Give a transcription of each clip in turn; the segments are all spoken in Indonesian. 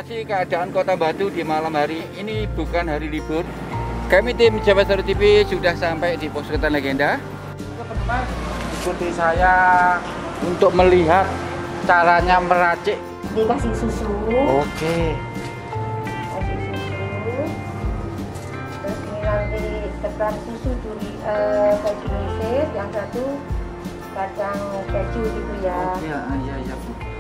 lokasi keadaan Kota Batu di malam hari ini bukan hari libur. Kami tim Jawa Story TV sudah sampai di pos ketan legenda. Teman-teman, ikuti saya untuk melihat caranya meracik. Dikasih susu. Oke. Kasih susu. Terus ini nanti tekan susu duri keju mesir, yang satu kacang keju gitu ya. Iya, Bu.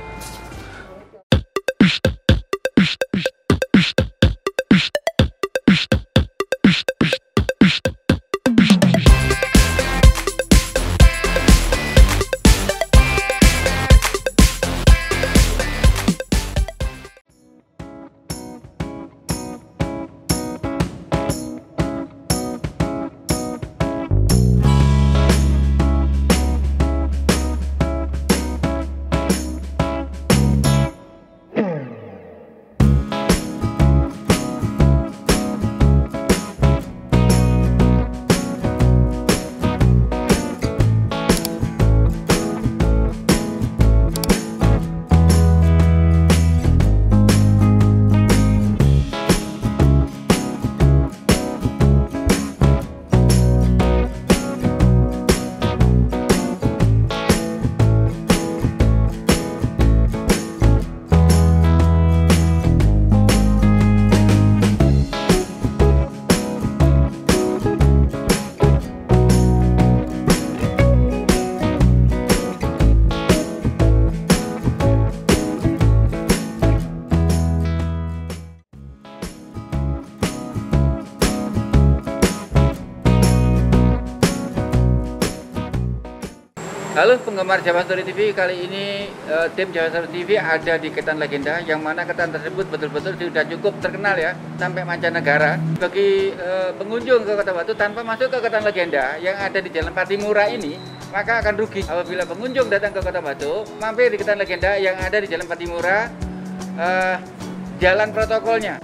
Halo penggemar Jawa Story TV, kali ini tim Jawa Story TV ada di Ketan Legenda, yang mana ketan tersebut betul-betul sudah cukup terkenal ya sampai mancanegara. Bagi pengunjung ke Kota Batu tanpa masuk ke Ketan Legenda yang ada di Jalan Patimura ini, maka akan rugi. Apabila pengunjung datang ke Kota Batu, mampir di Ketan Legenda yang ada di Jalan Patimura, jalan protokolnya.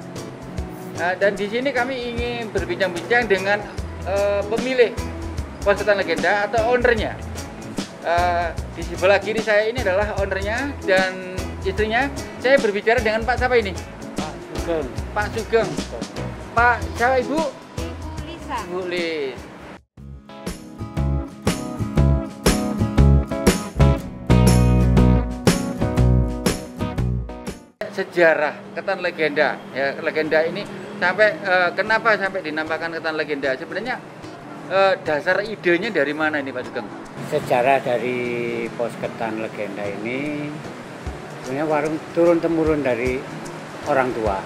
Dan di sini kami ingin berbincang-bincang dengan pemilik pos Ketan Legenda atau ownernya. Di sebelah kiri saya ini adalah ownernya dan istrinya. Saya berbicara dengan Pak siapa ini? Pak Sugeng. Pak Sugeng. Pak siapa Ibu? Lisa. Bu Lis. Sejarah Ketan Legenda ya, legenda ini sampai kenapa sampai dinamakan Ketan Legenda? Sebenarnya dasar idenya dari mana ini Pak Sugeng? Sejarah dari pos Ketan Legenda ini sebenarnya warung turun temurun dari orang tua.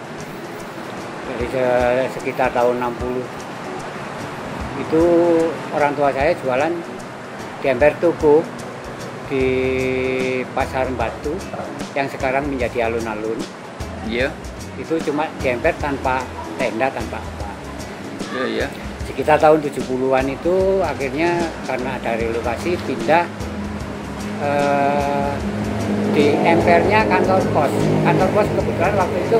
Dari sekitar tahun 60 itu orang tua saya jualan di emper toko di Pasar Batu yang sekarang menjadi alun-alun. Iya. Itu cuma di emper tanpa tenda, tanpa apa. Iya. Sekitar tahun 70-an itu akhirnya karena ada relokasi pindah di empernya kantor pos. Kantor pos kebetulan waktu itu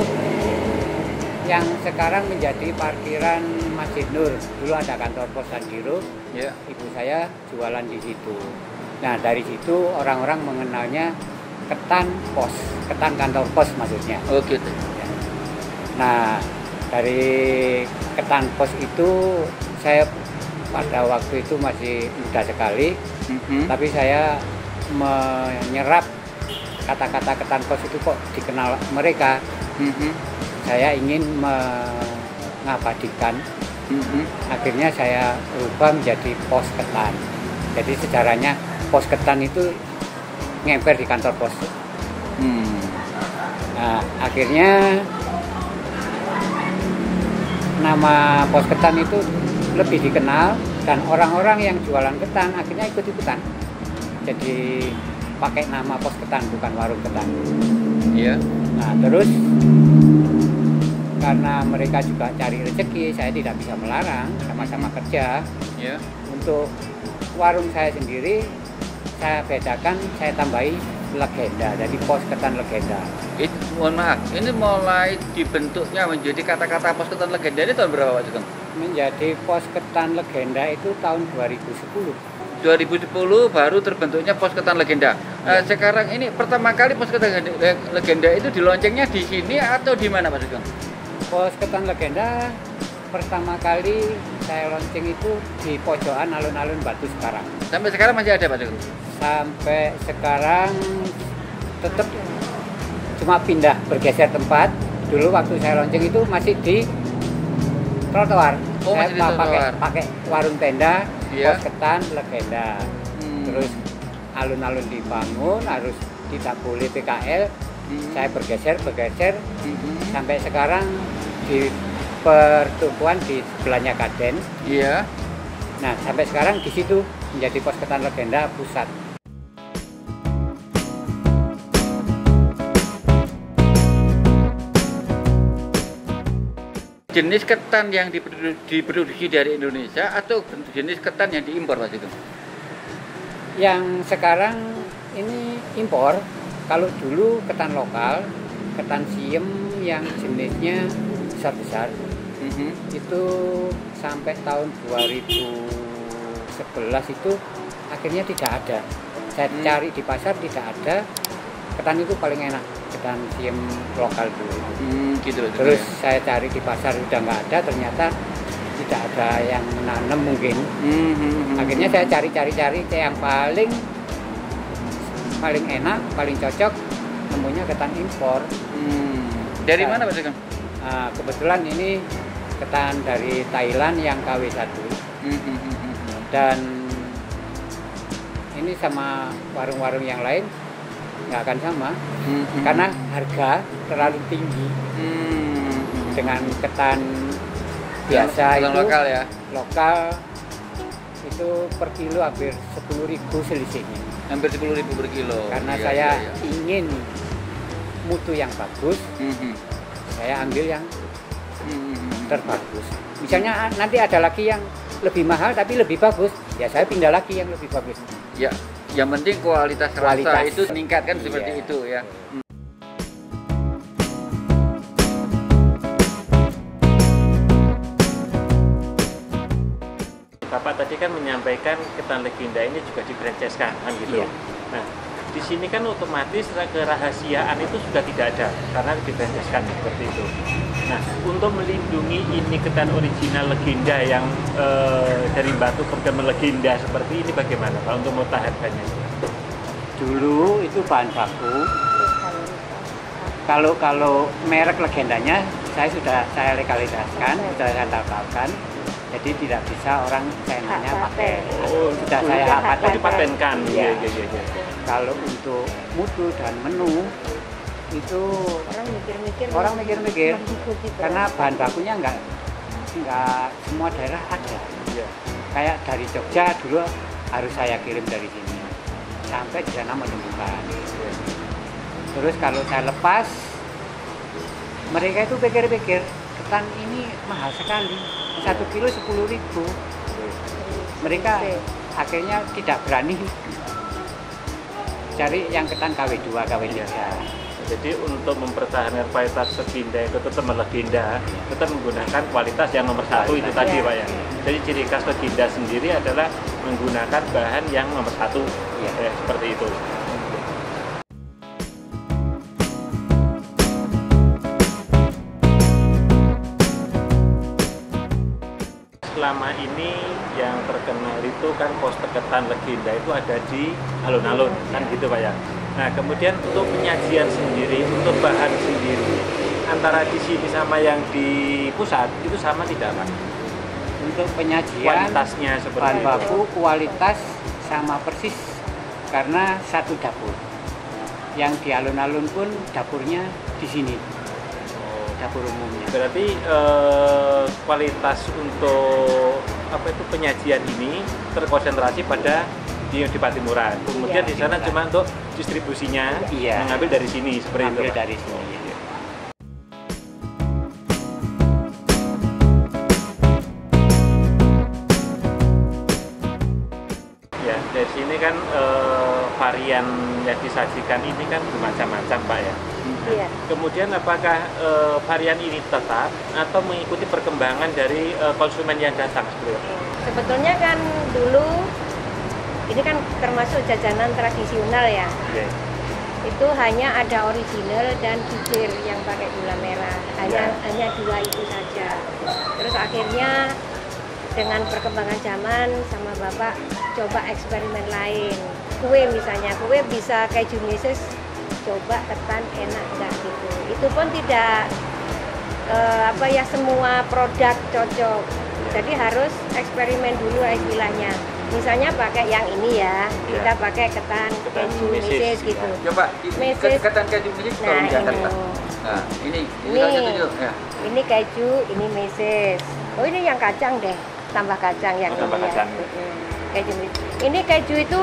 yang sekarang menjadi parkiran Masjid Nur. Dulu ada kantor pos Sandiro. Ya. Ibu saya jualan di situ. Nah dari situ orang-orang mengenalnya Ketan Pos, Ketan kantor pos maksudnya. Oh gitu. Nah dari Ketan Pos itu saya pada waktu itu masih muda sekali, tapi saya menyerap kata-kata Ketan Pos itu kok dikenal mereka. Saya ingin mengabadikan, akhirnya saya ubah menjadi Pos Ketan. Jadi sejarahnya Pos Ketan itu ngemper di kantor pos. Nah akhirnya nama Pos Ketan itu lebih dikenal dan orang-orang yang jualan ketan akhirnya ikut-ikutan. Jadi pakai nama Pos Ketan bukan warung ketan. Iya. Nah terus karena mereka juga cari rezeki, saya tidak bisa melarang, sama-sama kerja. Iya. Untuk warung saya sendiri saya bedakan, saya tambahi legenda, jadi Pos Ketan Legenda. Mohon maaf, ini mulai dibentuknya menjadi kata-kata Pos Ketan Legenda ini tahun berapa Pak Sugeng? Menjadi Pos Ketan Legenda itu tahun 2010. 2010 baru terbentuknya Pos Ketan Legenda. Sekarang ini pertama kali Pos Ketan Legenda itu diloncengnya di sini atau di mana, Pak Sugeng? Pos Ketan Legenda pertama kali saya lonceng itu di pojokan alun-alun Batu sekarang. Sampai sekarang masih ada, Pak Sugeng? Sampai sekarang tetap cuma pindah bergeser tempat. Dulu waktu saya lonceng itu masih di trotoar. Oh, masih di trotoar. Pakai warung tenda, Iya. Pos Ketan Legenda. Terus alun-alun dibangun, harus tidak boleh PKL. Saya bergeser sampai sekarang di pertukuan di sebelahnya Kaden. Iya. Nah, sampai sekarang di situ menjadi Pos Ketan Legenda pusat. Jenis ketan yang diproduksi dari Indonesia atau jenis ketan yang diimpor, Pak Sugeng? Yang sekarang ini impor. Kalau dulu ketan lokal, ketan siem yang jenisnya besar-besar, itu sampai tahun 2011 itu akhirnya tidak ada. Saya cari di pasar tidak ada. Ketan itu paling enak, ketan siem lokal dulu. Gitu. Terus saya cari di pasar udah nggak ada, ternyata tidak ada yang menanam mungkin. Akhirnya saya cari yang paling enak, paling cocok, nemunya ketan impor. Dari mana, Pak Sugeng? Kebetulan ini ketan dari Thailand yang KW1. Dan ini sama warung-warung yang lain nggak akan sama, karena harga terlalu tinggi. Dengan ketan biasa ketan itu lokal ya? Lokal itu per kilo hampir 10.000 selisihnya. Hampir 10.000 per kilo. Karena Iya, saya iya. ingin mutu yang bagus, saya ambil yang terbagus. Misalnya nanti ada lagi yang lebih mahal tapi lebih bagus, ya saya pindah lagi yang lebih bagus. Ya, yang penting kualitas rasa itu meningkatkan seperti Iya. itu ya. Bapak tadi kan menyampaikan ketan legenda ini juga difranchiskan kan gitu. Iya. Nah, di sini kan otomatis kerahasiaan itu sudah tidak ada karena difranchiskan seperti itu. Nah, untuk melindungi ini ketan original legenda yang dari Batu Perkembangan legenda seperti ini bagaimana Pak untuk mempertahankannya? Dulu itu bahan baku. Kalau merek legendanya saya legalisasikan, sudah saya tawarkan. Jadi tidak bisa orang China-nya pakai. Sudah saya dipatenkan. Iya. Iya. Kalau untuk mutu dan menu itu orang mikir-mikir karena bahan bakunya nggak semua daerah ada. Iya. Kayak dari Jogja dulu harus saya kirim dari sini sampai di sana menemukan. Terus kalau saya lepas, mereka itu pikir-pikir ketan ini mahal sekali. 1 kilo 10.000. Mereka akhirnya tidak berani cari yang ketan KW2, KW3. Jadi untuk mempertahankan kualitas legenda itu tetap legenda, tetap menggunakan kualitas yang nomor satu itu tadi Pak ya. Jadi ciri khas legenda sendiri adalah menggunakan bahan yang nomor satu, seperti itu. Selama ini yang terkenal itu kan pos ketan legenda itu ada di alun-alun kan gitu Pak ya. Nah kemudian untuk penyajian sendiri, untuk bahan sendiri antara di sini sama yang di pusat itu sama tidak Pak? Untuk penyajian Kualitasnya seperti bahan itu. baku kualitas sama persis karena satu dapur. Yang di alun-alun pun dapurnya di sini. Dapur umumnya. Berarti kualitas untuk penyajian ini terkonsentrasi pada di Patimuran. Kemudian di sana cuma untuk distribusinya mengambil dari sini seperti itu. Ambil dari sini. Ya, dari sini kan varian yang disajikan ini kan bermacam-macam Pak ya. Iya. Kemudian apakah varian ini tetap atau mengikuti perkembangan dari konsumen yang datang seperti itu? Sebetulnya kan dulu ini kan termasuk jajanan tradisional ya. Iya. Itu hanya ada original dan kikir yang pakai gula merah. Hanya dua itu saja. Terus akhirnya dengan perkembangan zaman sama bapak coba eksperimen lain. Kue misalnya, kue bisa keju meses, coba ketan enak nggak gitu. Itu pun tidak semua produk cocok. Jadi harus eksperimen dulu istilahnya. Misalnya pakai yang ini ya, kita pakai ketan keju meses gitu. Coba Meses. ketan keju meses Nah, tolong diangkat, ini. Pak. Nah, ini Ini. kalau gitu, ya. Ini keju, ini meses. Oh ini yang kacang deh, tambah kacang yang Tambah ini kacang. ya. Keju meses. Ini keju itu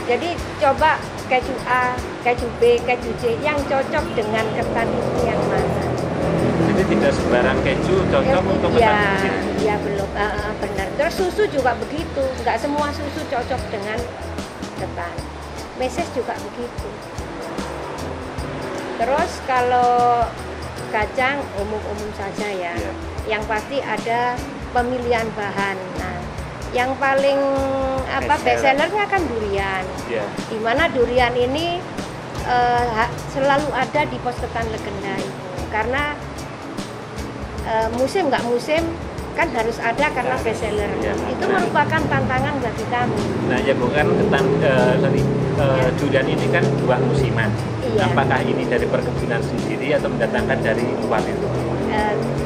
jadi coba keju A, keju B, keju C yang cocok dengan ketan itu yang mana? Jadi tidak sembarang keju cocok untuk ketan meses. Iya belum benar. Terus susu juga begitu, nggak semua susu cocok dengan ketan. Meses juga begitu. Terus kalau kacang umum-umum saja ya. Iya. Yang pasti ada pemilihan bahan. Nah, yang paling bestsellernya kan durian. Iya. Di mana durian ini selalu ada di pos ketan legenda itu. Karena musim nggak musim kan harus ada karena bestseller. Ya, Itu nah. merupakan tantangan bagi kami. Nah, ya bukan ketan durian ini kan dua musiman. Iya. Apakah ini dari perkebunan sendiri atau mendatangkan dari luar itu?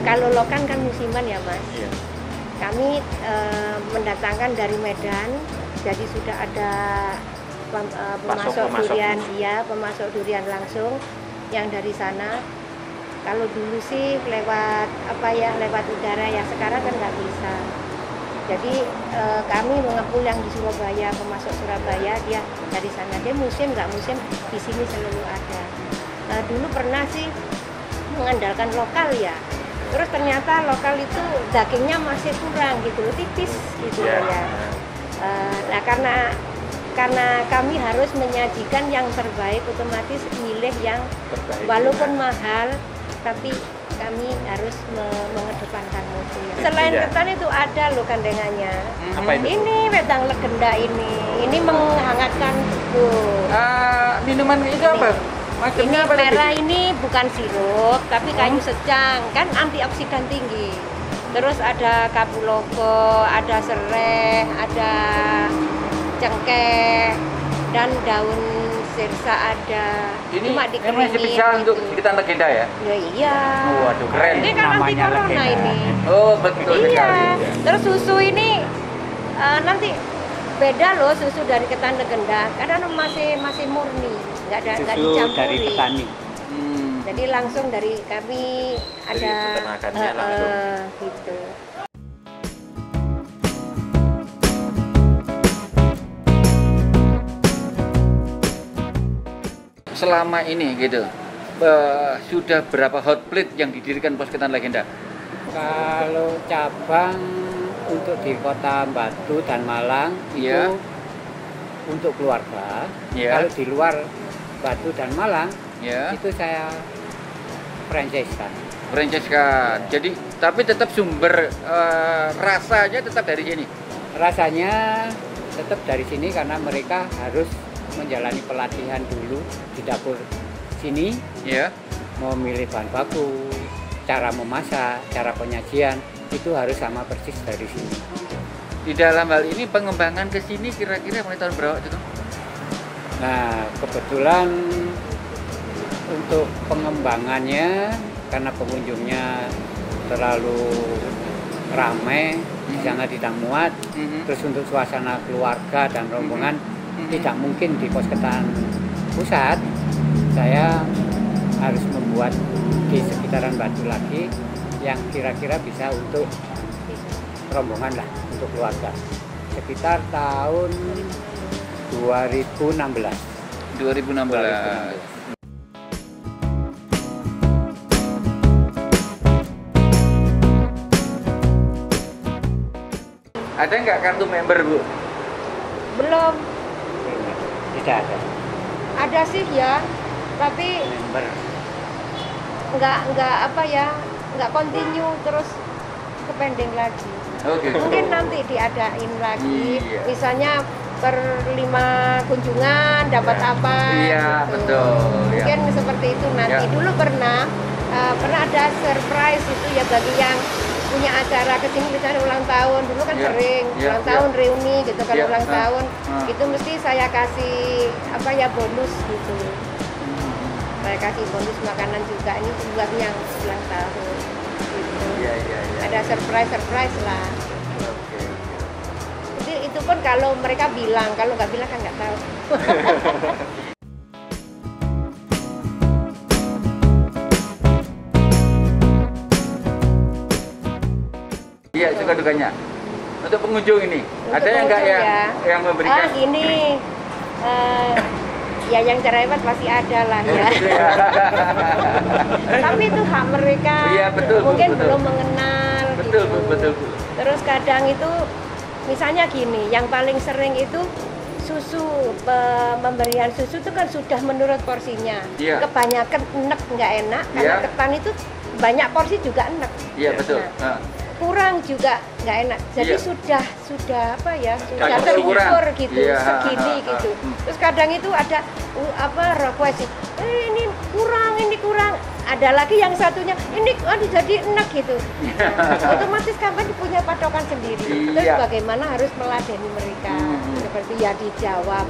Kalau lokan kan musiman ya mas. Iya. Kami mendatangkan dari Medan, jadi sudah ada pemasok durian, iya pemasok durian langsung yang dari sana. Kalau dulu sih lewat lewat udara ya, sekarang kan nggak bisa. Jadi kami mengepul yang di Surabaya, pemasok Surabaya, dia dari sana. Dia musim nggak musim di sini selalu ada. Dulu pernah sih mengandalkan lokal ya. Terus ternyata lokal itu dagingnya masih kurang gitu loh, tipis gitu ya. Nah karena kami harus menyajikan yang terbaik, otomatis milih yang Terbaik, walaupun ya. mahal tapi kami harus mengedepankan mutu. Selain ketan itu ada loh gandengannya. Apa itu? Ini wedang legenda ini menghangatkan tubuh. Minuman itu apa? Ini Macamnya apa merah tadi? ini bukan sirup tapi kayu secang, kan antioksidan tinggi. Terus ada kapuloko, ada serai, ada cengkeh dan daun sirsa ada. Ini cuma masih dikeringin bisa untuk gitu. ketan legenda ya? Ya iya. Waduh, keren. Ini kan anti Namanya corona legenda. ini. Oh, betul sekali. Iya. Terus susu ini nanti beda loh susu dari ketan legenda. Kadang masih murni, nggak Susu dicampuri. dari petani. Jadi langsung dari kami Dari ada peternakannya langsung. gitu. Selama ini gitu, sudah berapa hot plate yang didirikan pos ketan legenda? Kalau cabang untuk di Kota Batu dan Malang Iya. itu untuk keluarga. Iya. Kalau di luar Batu dan Malang Ya, itu saya franchise-kan. franchise kan. Jadi, tapi tetap sumber rasanya tetap dari sini. Rasanya tetap dari sini karena mereka harus menjalani pelatihan dulu di dapur sini, Ya. memilih bahan baku, cara memasak, cara penyajian itu harus sama persis dari sini. Di dalam hal ini pengembangan ke sini kira-kira mulai tahun berapa itu? Nah, kebetulan untuk pengembangannya karena pengunjungnya terlalu ramai, sangat tidak muat. Terus untuk suasana keluarga dan rombongan tidak mungkin di pos ketan pusat. Saya harus membuat di sekitaran Batu lagi yang kira-kira bisa untuk rombongan lah, untuk keluarga. Sekitar tahun 2016. 2016. Ada nggak kartu member, Bu? Belum Tidak ada ada sih ya, tapi member. nggak continue terus ke pending lagi. Oke. Mungkin nanti diadain lagi, Iya. misalnya per 5 kunjungan dapat apa Iya, gitu. betul, ya. Mungkin seperti itu nanti. Ya. Dulu pernah ada surprise itu ya bagi yang punya acara kesini, misalnya ulang tahun. Dulu kan Ya. sering Ya, ulang ya. tahun reuni gitu kan, Ya. ulang tahun Ah. itu mesti saya kasih apa ya, bonus gitu. Saya kasih bonus makanan juga, ini buat yang ulang tahun gitu. Iya, iya, iya. Ada surprise lah. Oke. Itu pun kalau mereka bilang, kalau nggak bilang kan nggak tahu. Iya, suka dukanya. Untuk pengunjung ini, Untuk ada yang nggak pengunjung yang memberikan? gini, ya yang cerewet pasti ada lah ya. Iya. Tapi itu hak mereka. Iya, betul, Bu, Mungkin betul. belum mengenal. Betul, gitu. Bu, betul, Bu. Terus kadang itu, misalnya gini, yang paling sering itu susu, pemberian susu itu kan sudah menurut porsinya. Iya. Kebanyakan enek nggak enak, karena Iya. ketan itu banyak porsi juga enek. Iya, betul. Nah, kurang juga nggak enak. Jadi Iya. sudah apa ya, sudah Kadang terukur kurang. gitu, Iya, segini gitu. Terus kadang itu ada request, ini kurang. Ada lagi yang satunya ini jadi enak gitu. Nah, otomatis kan punya patokan sendiri. Terus Iya. bagaimana harus meladeni mereka? Seperti ya dijawab,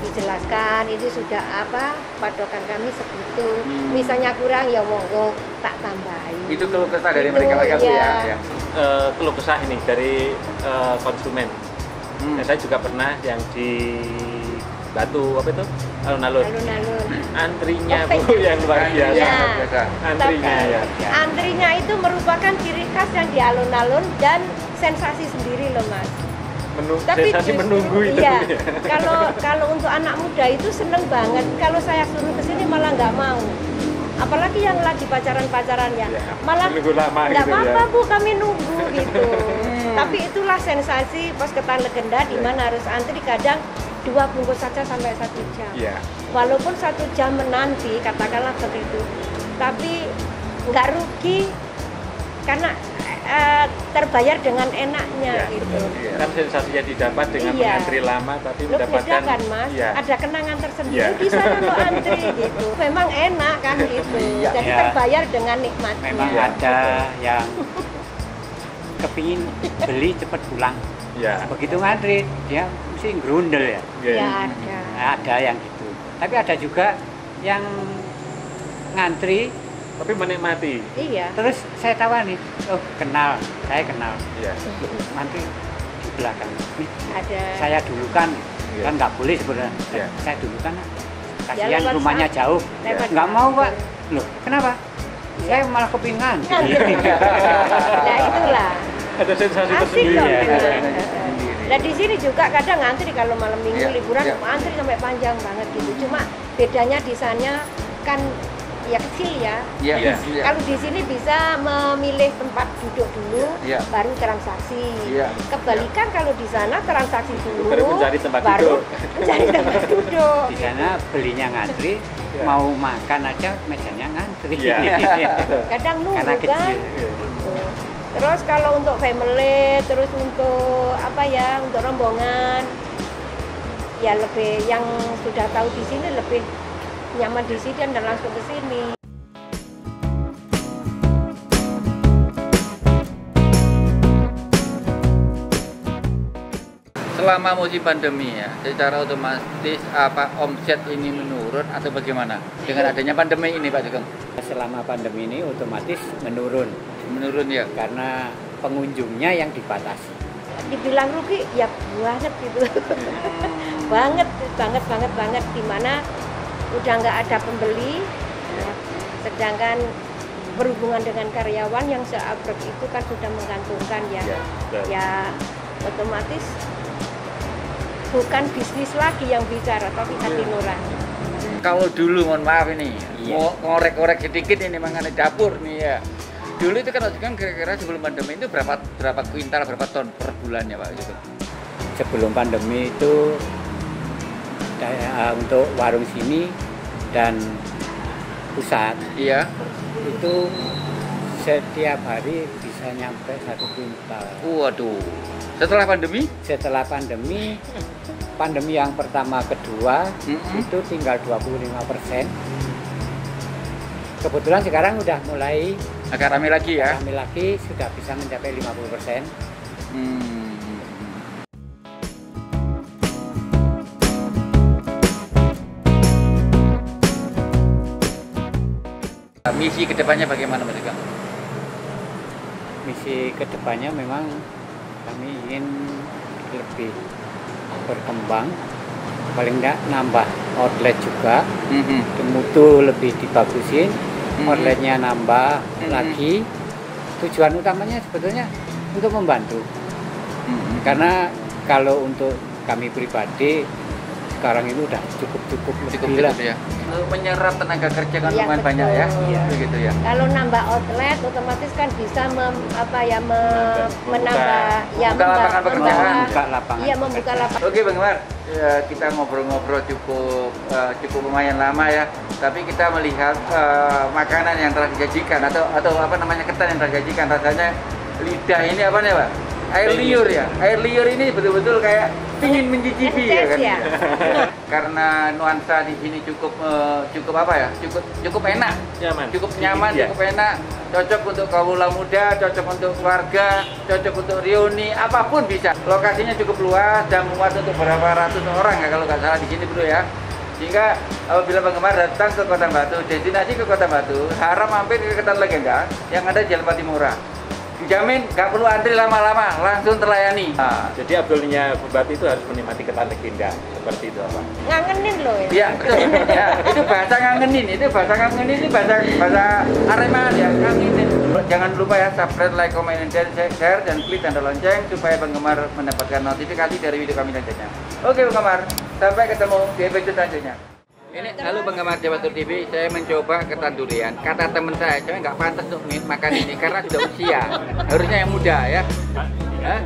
dijelaskan ini sudah apa patokan kami segitu. Misalnya kurang ya monggo tak tambahin. Itu keluh kesah dari Itu, mereka ya, Bu, iya. ya. Keluh kesah ini dari konsumen. Dan saya juga pernah yang di Batu apa itu alun-alun. Alun-alun. Antrinya Oh, Bu yang luar biasa. Iya. Biasa. Antrinya ya. Antrinya itu merupakan ciri khas yang di alun-alun dan sensasi sendiri loh Mas. Sensasi justru- menunggu itu. iya, kalau untuk anak muda itu seneng banget. Kalau saya suruh ke sini malah nggak mau. Apalagi yang lagi pacaran ya, Ya, malah menunggu lama nggak gitu ya. apa-apa Bu, kami nunggu gitu. Tapi itulah sensasi pos ketan legenda di mana harus antri kadang 2 bungkus saja sampai 1 jam. Iya. Walaupun 1 jam menanti, katakanlah begitu, tapi nggak rugi karena terbayar dengan enaknya Iya, gitu. betul. Kan sensasinya didapat dengan Iya. mengantri lama tapi Lu beda mendapatkan kan Mas, Iya. ada kenangan tersendiri Iya. di sana lo antri gitu. Memang enak kan gitu, Iya. jadi Iya. terbayar dengan nikmatnya. Memang Iya. ada yang kepingin beli cepat pulang. Iya. Begitu ngantri, dia mesti grundel ya. Iya. Ya ada. Ada yang gitu. Tapi ada juga yang ngantri, Tapi menikmati. Iya. terus saya tawani, oh kenal, saya kenal. Iya. Ngantri di belakang. Nih, Ada. saya dulu kan, Iya. kan nggak boleh sebenarnya. Iya. Saya dulu kan, Ya, kasihan lewat rumahnya saat- jauh. lewat Nggak mau saat. Pak. Loh, kenapa? Saya malah kepingin ngantri. Nah itulah. Ada sensasi Asik tersendiri. loh. ya. Nah di sini juga kadang ngantri kalau malam minggu Iya, liburan iya. antri sampai panjang banget gitu. Cuma bedanya di sana kan ya kecil ya. Iya. Iya. Iya. Kalau di sini bisa memilih tempat duduk dulu, Iya. baru transaksi. Iya. Kebalikan kalau di sana transaksi dulu, Baru mencari tempat baru duduk. mencari tempat duduk. Di sana belinya ngantri, Iya. mau makan aja mejanya ngantri. Iya. Kadang Karena nunggu kan. kecil. Gitu. Terus kalau untuk family, terus untuk apa ya, untuk rombongan, ya lebih yang sudah tahu di sini lebih nyaman di sini dan langsung ke sini. Selama musim pandemi ya, secara otomatis apa omset ini menurun atau bagaimana? Dengan adanya pandemi ini Pak Sugeng? Selama pandemi ini otomatis menurun Menurun ya? karena pengunjungnya yang dibatasi. Dibilang rugi ya banget gitu. banget dimana udah nggak ada pembeli, ya. Sedangkan berhubungan dengan karyawan yang seabrek itu kan sudah menggantungkan ya. Iya, betul. Ya otomatis bukan bisnis lagi yang bicara tapi hati nurani. Kalau dulu mohon maaf ini, Iya. mau ngorek-ngorek sedikit ini mengenai dapur nih ya. Dulu itu kan kira-kira sebelum pandemi itu berapa kuintal, berapa ton per bulannya Pak Sugeng? Sebelum pandemi itu untuk warung sini dan pusat Iya. itu setiap hari bisa bisa nyampe 1 kuintal. Waduh. Setelah pandemi? Setelah pandemi yang pertama kedua itu tinggal 25%. Kebetulan sekarang udah mulai agak rame lagi ya? Rame lagi, sudah bisa mencapai 50%. Misi kedepannya bagaimana Mas Sugeng? Misi kedepannya memang kami ingin lebih berkembang, paling enggak nambah outlet juga, mutu lebih dibagusin, outletnya nambah lagi. Tujuan utamanya sebetulnya untuk membantu, karena kalau untuk kami pribadi sekarang itu udah cukup lebih lah. Ya. Menyerap tenaga kerja kan lumayan banyak ya, begitu ya. Kalau nambah outlet otomatis kan bisa menambah membuka lapangan pekerjaan. Membuka lapangan. Oke Bang Gemar, ya, kita ngobrol-ngobrol cukup lumayan lama ya. Tapi kita melihat makanan yang telah disajikan atau apa namanya ketan yang telah disajikan, rasanya lidah ini apa nih Pak? Air liur ya. Air liur ini betul-betul kayak ingin mencicipi ya kan. Ya. Karena nuansa di sini cukup apa ya? Cukup enak. Cukup nyaman, cukup enak. Cocok untuk kaula muda, cocok untuk keluarga, cocok untuk reuni, apapun bisa. Lokasinya cukup luas dan muat untuk berapa ratus orang ya kalau nggak salah di sini Bro ya. Sehingga apabila penggemar datang ke Kota Batu, destinasi ke Kota Batu, harap mampir ke Ketan Legenda yang ada di Jalan Patimura. Dijamin nggak perlu antri lama-lama, langsung terlayani. Jadi abdulnya Bupati itu harus menikmati Ketan Legenda seperti itu apa? Ngangenin loh ya. Iya betul. Ya, itu bahasa ngangenin, itu bahasa Aremaan ya, ngangenin. Jangan lupa ya subscribe, like, comment, dan share dan klik tanda lonceng supaya penggemar mendapatkan notifikasi dari video kami selanjutnya. Oke penggemar, sampai ketemu di episode selanjutnya. Ini halo penggemar Jawa Tour TV, saya mencoba ketan durian. Kata teman saya nggak pantas untuk makan ini karena sudah usia. Harusnya yang muda ya.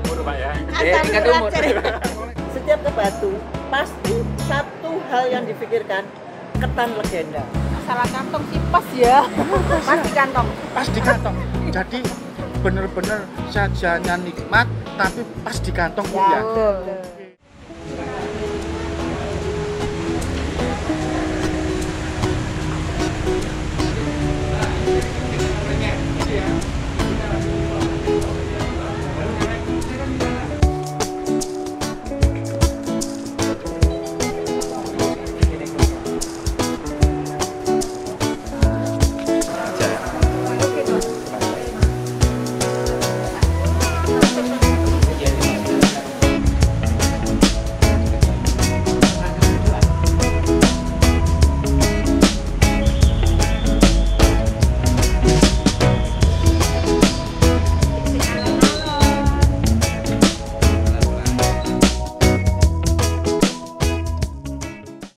Umur Pak ya. Tingkat umur. Setiap ke Batu pasti satu hal yang dipikirkan Ketan Legenda. Masalah kantong sih pas ya. Pas di kantong. Pas di kantong. Jadi bener-bener sajiannya nikmat tapi pas di kantong ya.